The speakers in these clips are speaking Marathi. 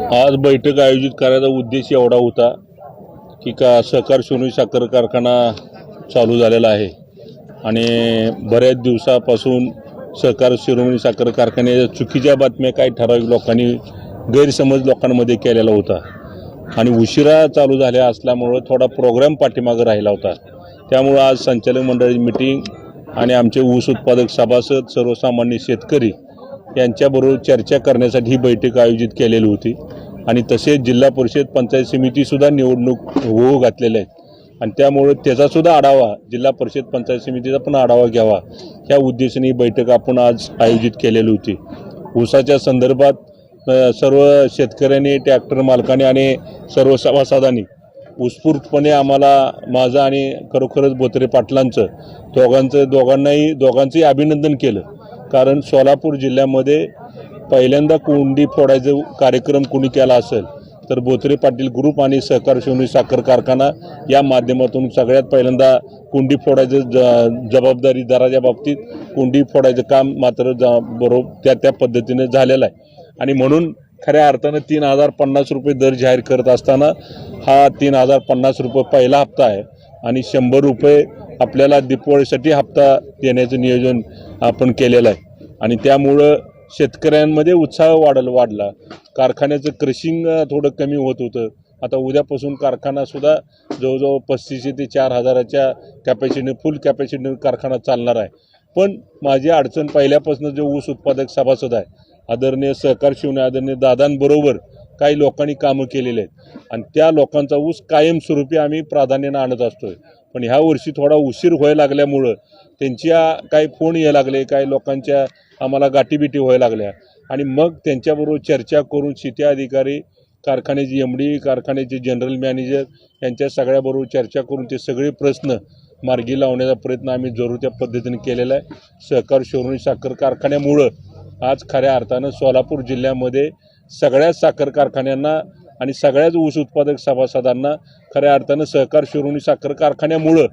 आज बैठक आयोजित करायचा उद्देश एवढा होता की सहकार शिरोमणी साखर कारखाना चालू झालेला आहे आणि बऱ्याच दिवसापासून सहकार शिरोमणी साखर कारखान्याच्या चुकीच्या बातम्या काही ठराविक लोकांनी गैरसमज लोकांमध्ये केलेला होता आणि उशिरा चालू झाल्या असल्यामुळे थोडा प्रोग्राम पाठीमागे राहिला होता। त्यामुळे आज संचालक मंडळाची मीटिंग आणि आमचे ऊस उत्पादक सभासद सर्वसामान्य शेतकरी यांच्याबरोबर चर्चा करण्यासाठी ही बैठक आयोजित केलेली होती आणि तसेच जिल्हा परिषद पंचायत समितीसुद्धा निवडणूक होऊ घातलेल्या आहेत आणि त्यामुळे त्याचासुद्धा आढावा जिल्हा परिषद पंचायत समितीचा पण आढावा घ्यावा ह्या उद्देशाने ही बैठक आपण आज आयोजित केलेली होती। ऊसाच्या संदर्भात सर्व शेतकऱ्यांनी ट्रॅक्टर मालकांनी आणि सर्व सभासदांनी उत्स्फूर्तपणे आम्हाला माझं आणि खरोखरच बोत्रे पाटलांचं दोघांचंही अभिनंदन केलं, कारण सोलापूर जिल्ह्यामध्ये पहिल्यांदा कुंडी फोडायचा कार्यक्रम कुणी केला असेल तर बोत्रे पाटील ग्रुप आणि सहकार शिरोमणी साखर कारखाना या माध्यमातून सगळ्यात पहिल्यांदा कुंडी फोडायचं जबाबदारी दराच्या बाबतीत कुंडी फोडायचं काम मात्र बरोबर त्या पद्धतीने झालेलं आहे आणि म्हणून खऱ्या अर्थानं 3050 रुपये दर जाहीर करत असताना हा 3050 रुपये पहिला हप्ता आहे आणि 100 रुपये आपल्याला दिवाळीसाठी हप्ता देण्याचं नियोजन आपण केलेलं आहे आणि त्यामुळं शेतकऱ्यांमध्ये उत्साह वाढला। कारखान्याचं क्रशिंग थोडं कमी होत होतं, आता उद्यापासून कारखानासुद्धा जवळजवळ 3500 ते 4000च्या कॅपॅसिटीने फुल कॅपॅसिटीने कारखाना चालणार आहे। पण माझी अडचण पहिल्यापासून जो ऊस उत्पादक सभासद आहे आदरणीय सहकार शिरोमणी आदरणीय दादांबरोबर काही लोकांनी कामं केलेले आहेत आणि त्या लोकांचा ऊस कायमस्वरूपी आम्ही प्राधान्याने आणत असतोय, पण ह्या वर्षी थोडा उशीर व्हायला लागल्यामुळं त्यांच्या काही फोन यायला लागले, काही लोकांच्या आम्हाला गाठीबिटी व्हायला लागल्या आणि मग त्यांच्याबरोबर चर्चा करून शेती अधिकारी, कारखान्याची MD, कारखान्याचे जनरल मॅनेजर यांच्या सगळ्याबरोबर चर्चा करून ते सगळे प्रश्न मार्गी लावण्याचा प्रयत्न आम्ही जरूर त्या पद्धतीने केलेला आहे। सहकार शिरोमणी साखर कारखान्यामुळं आज खऱ्या अर्थानं सोलापूर जिल्ह्यामध्ये सगळ्याच साखर कारखान्यांना आणि सगळ्याच ऊस उत्पादक सभासदांना खऱ्या अर्थानं सहकार शिरोमणी साखर कारखान्यामुळं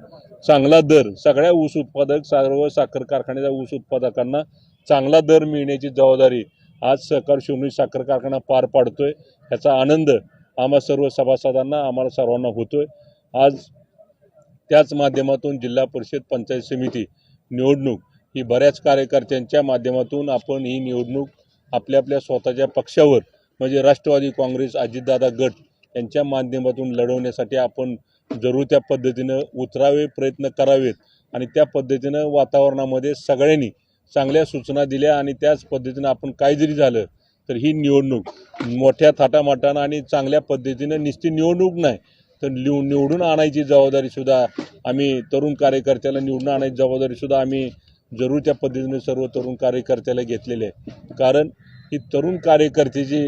चांगला दर, सगळ्या ऊस उत्पादक सर्व साखर कारखान्याच्या ऊस उत्पादकांना चांगला दर मिळण्याची जबाबदारी आज सहकार शिरोमणी साखर कारखाना पार पाडतोय। याचा आनंद आम्हा सर्व सभासदांना, आम्हाला सर्वांना होतोय। आज त्याच माध्यमातून जिल्हा परिषद पंचायत समिती निवडणूक ही बऱ्याच कार्यकर्त्यांच्या माध्यमातून आपण ही निवडणूक आपल्या स्वतःच्या पक्षावर म्हणजे राष्ट्रवादी काँग्रेस, अजितदादा गट यांच्या माध्यमातून लढवण्यासाठी आपण जरूर त्या पद्धतीनं उतरावे, प्रयत्न करावेत आणि त्या पद्धतीनं वातावरणामध्ये सगळ्यांनी चांगल्या सूचना दिल्या आणि त्याच पद्धतीनं आपण काय जरी झालं तर ही निवडणूक मोठ्या थाटामाटानं आणि चांगल्या पद्धतीनं नुसती निवडणूक नाही तर निवडून आणायची जबाबदारीसुद्धा आम्ही तरुण कार्यकर्त्याला निवडून आणायची जबाबदारीसुद्धा आम्ही जरूर त्या पद्धतीने सर्व तरुण कार्यकर्त्याला घेतलेले आहे, कारण ही तरुण कार्यकर्त्याची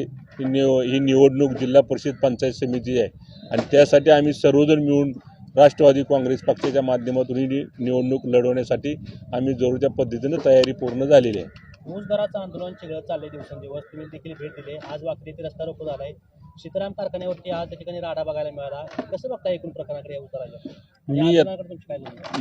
ही निवडणूक जिल्हा परिषद पंचायत समिती आहे आणि त्यासाठी आम्ही सर्वजण मिळून राष्ट्रवादी काँग्रेस पक्षाच्या माध्यमातून ही निवडणूक लढवण्यासाठी आम्ही जरूर त्या पद्धतीने तयारी पूर्ण झालेली आहे। ऊस दराचं आंदोलन चिघळत चालले दिवसेंदिवस, तुम्ही देखील भेट दिली, आज वाकडी ते रस्ता रोको झाला आहे, सीताराम कारखान्यावरती आज त्या ठिकाणी राडा बघायला मिळाला, कसं बघता एकूण प्रकरणाकडे या उतरायला?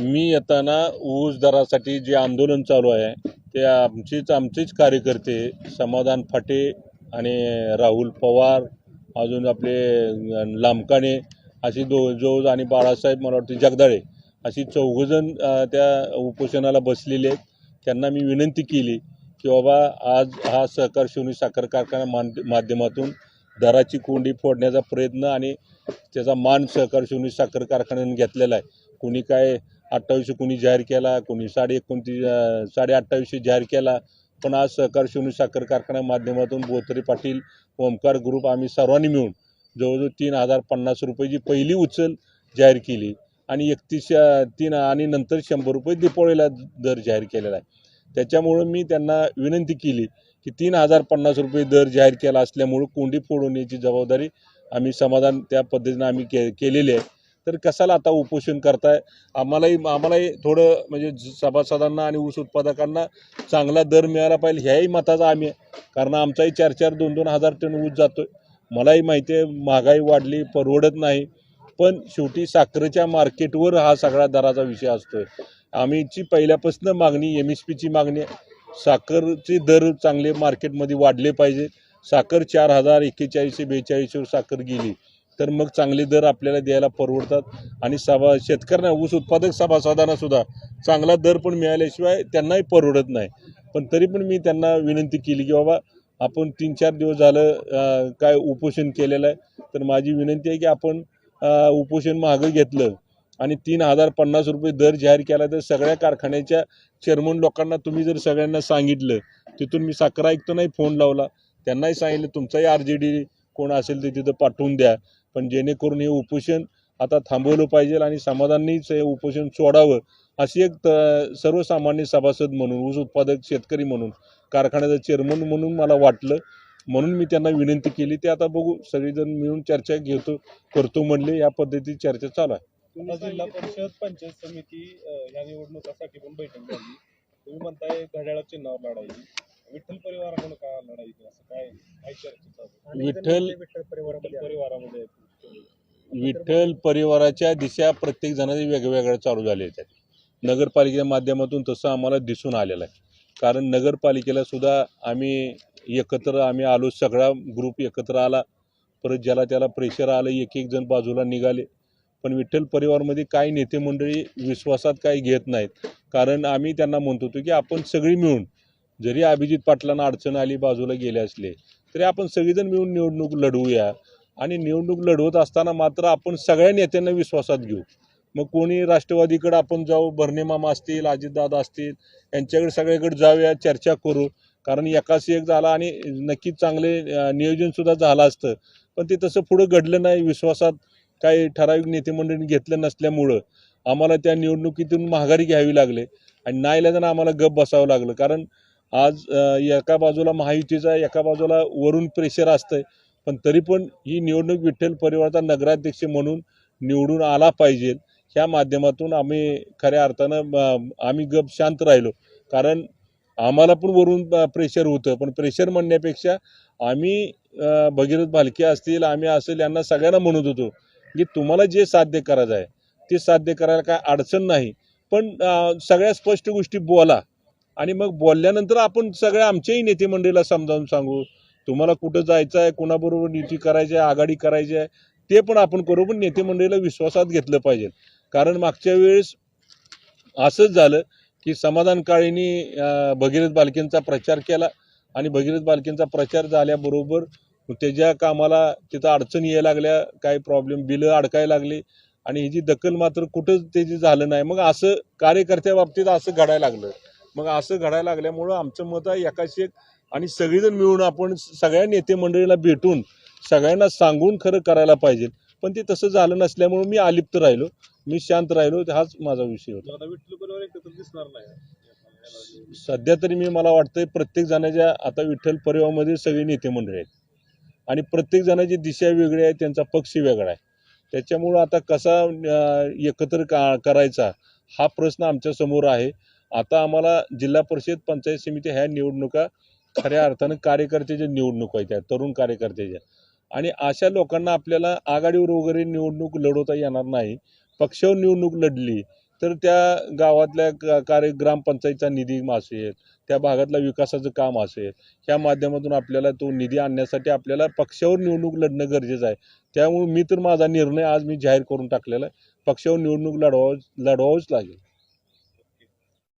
मी येताना ऊस दरासाठी जे आंदोलन चालू आहे ते आमचेच कार्यकर्ते समाधान फाटे आणि राहुल पवार, अजून आपले लांबकाणे अशी जोज आणि बाळासाहेब मला वाटते जगदाळे अशी 4 जण त्या उपोषणाला बसलेले आहेत। त्यांना मी विनंती केली की बाबा आज हा सहकार शिरोमणी साखर कारखाना माध्यमातून दराची कोंडी फोडण्याचा प्रयत्न आणि त्याचा मान सहकार शिरोमणी साखर कारखान्याने घेतलेला आहे। कोणी काय 2800 कोणी जाहीर केला, कोणी 2850 जाहीर केला, पण आज सहकार शिरोमणी साखर कारखान्या माध्यमातून बोत्रे पाटील, ओमकार ग्रुप आम्ही सर्वांनी मिळून जवळजवळ 3050 रुपयाची पहिली उचल जाहीर केली आणि 31 आणि नंतर 100 रुपये दिवाळीला दर जाहीर केलेला आहे। त्याच्यामुळं मी त्यांना विनंती केली की 3050 रुपये दर जाहीर केला असल्यामुळं कोंडी फोडवण्याची जबाबदारी आम्ही समाधान त्या पद्धतीनं आम्ही केलेली आहे, तर कशाला आता उपोषण करताय? आम्हालाही थोडं म्हणजे सभासदांना आणि ऊस उत्पादकांना चांगला दर मिळाला पाहिजे ह्याही मताचा आम्ही आहे, कारण आमचाही 4-4, 2-2 हजार टन ऊस जातोय। मलाही माहिती आहे महागाई वाढली, परवडत नाही, पण शेवटी साखरेच्या मार्केटवर हा सगळा दराचा विषय असतोय। आमची पहिल्यापासून मागणी MSPची मागणी आहे, साखरचे दर चांगले मार्केटमध्ये वाढले पाहिजे, साखर 4,000 41 42 साखर गेली तर मग चांगले दर आपल्याला द्यायला परवडतात आणि शेतकऱ्यांना ऊस उत्पादक सभासदांना सुद्धा चांगला दर पण मिळाल्याशिवाय त्यांनाही परवडत नाही. पण तरी पण मी त्यांना विनंती केली की बाबा आपण 3-4 दिवस झालं काय उपोषण केलेलं आहे, तर माझी विनंती आहे की आपण उपोषण मागं घेतलं आणि 3,050 रुपये दर जाहीर केला तर सगळ्या कारखान्याच्या चेअरमन लोकांना तुम्ही जर सगळ्यांना सांगितलं, तिथून मी साखर आयुक्तांनाही फोन लावला, त्यांनाही सांगितलं तुमचाही RJD कोण असेल ते तिथं पाठवून द्या, पण जेणेकरून हे उपोषण आता थांबवलं पाहिजे आणि समाजांनीच हे उपोषण सोडावं अशी एक सर्वसामान्य सभासद म्हणून, ऊस उत्पादक शेतकरी म्हणून, कारखान्याचा चेअरमन म्हणून मला वाटलं, म्हणून मी त्यांना विनंती केली. ते आता बघू सगळेजण मिळून चर्चा करतो म्हणले, या पद्धती चर्चा चालू आहे. जिल्हा परिषद पंचायत समिती ह्या निवडणुकासाठी पण बैठक झाली. तुम्ही म्हणताय घड्याळ चिन्हावर लढाई, विठ्ठल परिवाराकडून का लढाई, असं काय चर्चा चालू? विठ्ठल परिवाराच्या दिशा प्रत्येक जणांच्या वेगवेगळ्या चालू झालेल्या आहेत. नगरपालिकेच्या माध्यमातून तसं आम्हाला दिसून आलेलं आहे. कारण नगरपालिकेला सुद्धा आम्ही आलो, सगळा ग्रुप एकत्र आला, परत ज्याला त्याला प्रेशर आलं, एक जण बाजूला निघाले. पण विठ्ठल परिवारमध्ये काही नेते मंडळी विश्वासात काही घेत नाहीत. कारण आम्ही त्यांना म्हणत होतो की आपण सगळी मिळून, जरी अभिजित पाटलांना अडचण आली, बाजूला गेले असले तरी आपण सगळेजण मिळून निवडणूक लढवूया आणि निवडणूक लढवत असताना मात्र आपण सगळ्या नेत्यांना विश्वासात घेऊ. मग कोणी राष्ट्रवादीकडे आपण जाऊ, भरणे मामा असतील, अजितदादा असतील, यांच्याकडे सगळ्याकडे जाऊया, चर्चा करू. कारण एकाच एक झाला आणि नक्कीच चांगले नियोजनसुद्धा झालं असतं, पण ते तसं पुढं घडलं नाही. विश्वासात काही ठराविक नेते मंडळींनी घेतलं नसल्यामुळं आम्हाला त्या निवडणुकीतून माघारी घ्यावी लागले आणि नाईलाजानं आम्हाला गप बसावं लागलं. कारण आज एका बाजूला महायुतीचा, एका बाजूला वरून प्रेशर असतंय, पण तरी पण ही निवडणूक विठ्ठल परिवाराचा नगराध्यक्ष म्हणून निवडून आला पाहिजे, ह्या माध्यमातून आम्ही खऱ्या अर्थानं आम्ही गप शांत राहिलो. कारण आम्हाला पण वरून प्रेशर होतं, पण प्रेशर म्हणण्यापेक्षा आम्ही भगीरथ भालके असतील, आम्ही असेल, यांना सगळ्यांना म्हणत होतो की तुम्हाला जे साध्य करायचं आहे ते साध्य करायला काय अडचण नाही, पण सगळ्या स्पष्ट गोष्टी बोला आणि मग बोलल्यानंतर आपण सगळ्या आमच्याही नेते मंडळीला समजावून सांगू, तुम्हाला कुठं जायचं आहे, कोणाबरोबर युती करायची आहे, आघाडी करायची आहे, ते पण आपण करू. पण नेते मंडळीला विश्वासात घेतलं पाहिजे. कारण मागच्या वेळेस असंच झालं की समाधान काळेंनी भगीरथ भालकेंचा प्रचार केला आणि भगीरथ भालकेंचा प्रचार झाल्याबरोबर त्याच्या कामाला तिथं अडचणी यायला लागल्या, काही प्रॉब्लेम, बिलं अडकायला लागली आणि ह्याची दखल मात्र कुठंच त्याची झालं नाही. मग असं कार्यकर्त्या बाबतीत असं घडायला लागलं. मग असं घडायला लागल्यामुळं आमचं मत आहे एकाशी एक आणि सगळेजण मिळून आपण सगळ्या नेते मंडळीला भेटून सगळ्यांना सांगून खरं करायला पाहिजे. पण ते तसं झालं नसल्यामुळे मी अलिप्त राहिलो, मी शांत राहिलो. हाच माझा विषय होता. विठ्ठल परिवार एकत्र दिसणार नाही सध्या तरी मला वाटतंय प्रत्येक जणाच्या आता विठ्ठल परिवारामध्ये सगळे नेते मंडळी आहेत आणि प्रत्येक जणाची दिशा वेगळी आहे, त्यांचा पक्ष वेगळा आहे. त्याच्यामुळं आता कसा एकत्र करायचा हा प्रश्न आमच्या समोर आहे. आता आम्हाला जिल्हा परिषद पंचायत समिती ह्या निवडणुका खऱ्या अर्थानं कार्यकर्त्याच्या निवडणूक आहेत, त्या तरुण कार्यकर्त्याच्या, आणि अशा लोकांना आपल्याला आघाडीवर वगैरे निवडणूक लढवता येणार नाही. पक्षावर निवडणूक लढली तर त्या गावातल्या ग्रामपंचायतचा निधी असेल, त्या भागातला विकासाचं काम असेल, ह्या माध्यमातून आपल्याला तो निधी आणण्यासाठी आपल्याला पक्षावर निवडणूक लढणं गरजेचं आहे. त्यामुळे मी तर माझा निर्णय आज मी जाहीर करून टाकलेला आहे, पक्षावर निवडणूक लढवावंच लागेल.